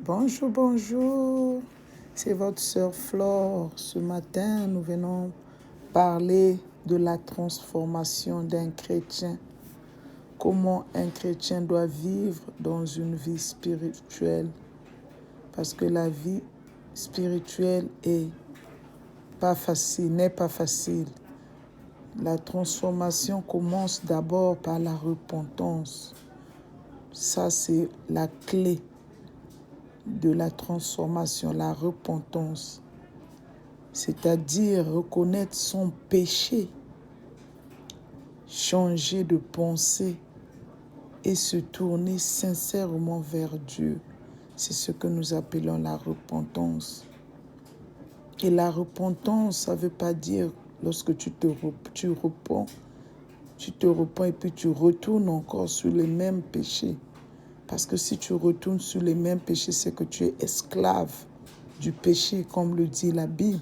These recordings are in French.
Bonjour, bonjour. C'est votre sœur Flore. Ce matin, nous venons parler de la transformation d'un chrétien. Comment un chrétien doit vivre dans une vie spirituelle. Parce que la vie spirituelle n'est pas facile. La transformation commence d'abord par la repentance. Ça, c'est la clé de la transformation, la repentance. C'est-à-dire reconnaître son péché, changer de pensée et se tourner sincèrement vers Dieu. C'est ce que nous appelons la repentance. Et la repentance, ça ne veut pas dire lorsque tu te repens et puis tu retournes encore sur les mêmes péchés. Parce que si tu retournes sur les mêmes péchés, c'est que tu es esclave du péché, comme le dit la Bible.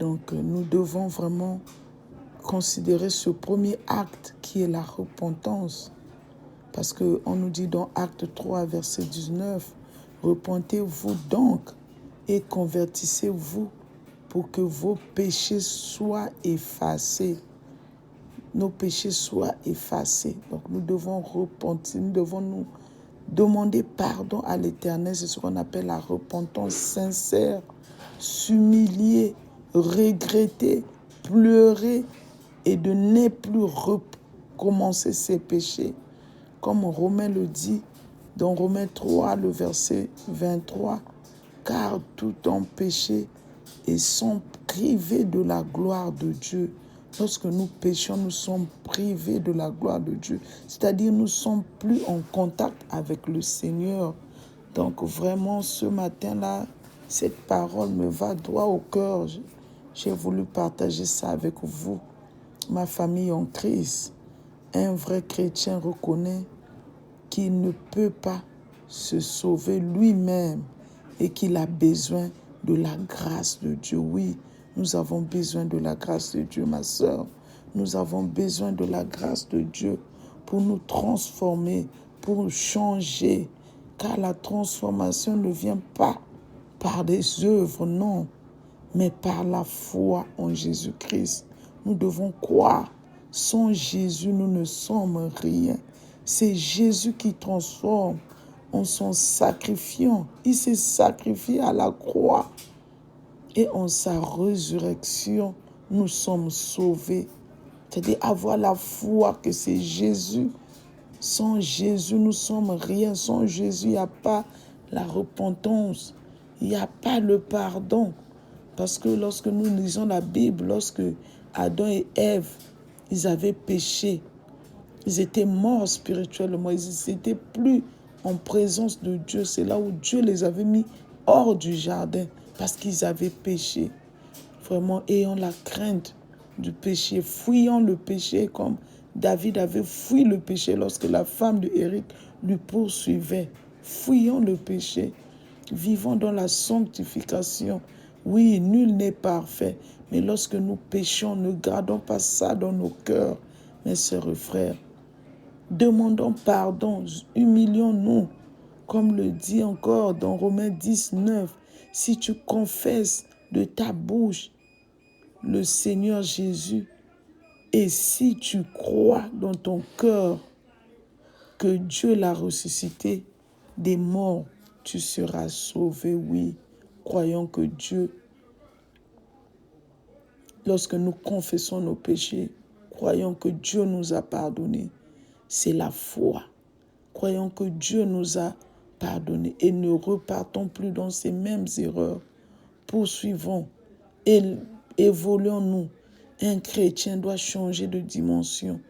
Donc, nous devons vraiment considérer ce premier acte qui est la repentance. Parce qu'on nous dit dans Acte 3, verset 19, « Repentez-vous donc et convertissez-vous pour que vos péchés soient effacés. » Nos péchés soient effacés. Donc nous devons repentir, nous devons nous demander pardon à l'Éternel. C'est ce qu'on appelle la repentance sincère, s'humilier, regretter, pleurer et de ne plus recommencer ses péchés. Comme Romain le dit dans Romains 3, le verset 23, « Car tout ont péché et sont privés de la gloire de Dieu. » Lorsque nous péchons, nous sommes privés de la gloire de Dieu. C'est-à-dire, nous ne sommes plus en contact avec le Seigneur. Donc, vraiment, ce matin-là, cette parole me va droit au cœur. J'ai voulu partager ça avec vous, ma famille en Christ. Un vrai chrétien reconnaît qu'il ne peut pas se sauver lui-même et qu'il a besoin de la grâce de Dieu. Oui, nous avons besoin de la grâce de Dieu, ma sœur. Nous avons besoin de la grâce de Dieu pour nous transformer, pour changer. Car la transformation ne vient pas par des œuvres, non, mais par la foi en Jésus-Christ. Nous devons croire. Sans Jésus, nous ne sommes rien. C'est Jésus qui transforme en son sacrifiant. Il s'est sacrifié à la croix. Et en sa résurrection, nous sommes sauvés. C'est-à-dire avoir la foi que c'est Jésus. Sans Jésus, nous sommes rien. Sans Jésus, il n'y a pas la repentance. Il n'y a pas le pardon. Parce que lorsque nous lisons la Bible, lorsque Adam et Ève, ils avaient péché, ils étaient morts spirituellement, ils n'étaient plus en présence de Dieu. C'est là où Dieu les avait mis hors du jardin parce qu'ils avaient péché. Vraiment, ayant la crainte du péché, fuyant le péché comme David avait fui le péché lorsque la femme de Éric lui poursuivait. Fuyant le péché, vivant dans la sanctification. Oui, nul n'est parfait, mais lorsque nous péchons, ne gardons pas ça dans nos cœurs, mes sœurs et frères. Demandons pardon, humilions-nous, comme le dit encore dans Romains 19. Si tu confesses de ta bouche le Seigneur Jésus, et si tu crois dans ton cœur que Dieu l'a ressuscité des morts, tu seras sauvé. Oui, croyons que Dieu, lorsque nous confessons nos péchés, croyons que Dieu nous a pardonnés. C'est la foi. Croyons que Dieu nous a pardonnés et ne repartons plus dans ces mêmes erreurs. Poursuivons et évoluons-nous. Un chrétien doit changer de dimension.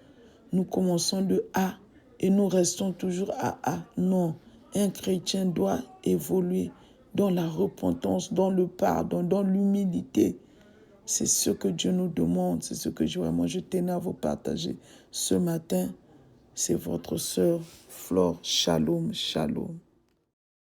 Nous commençons de A et nous restons toujours à A. Non, un chrétien doit évoluer dans la repentance, dans le pardon, dans l'humilité. C'est ce que Dieu nous demande, c'est ce que je tenais à vous partager ce matin. C'est votre sœur Flore. Shalom, shalom.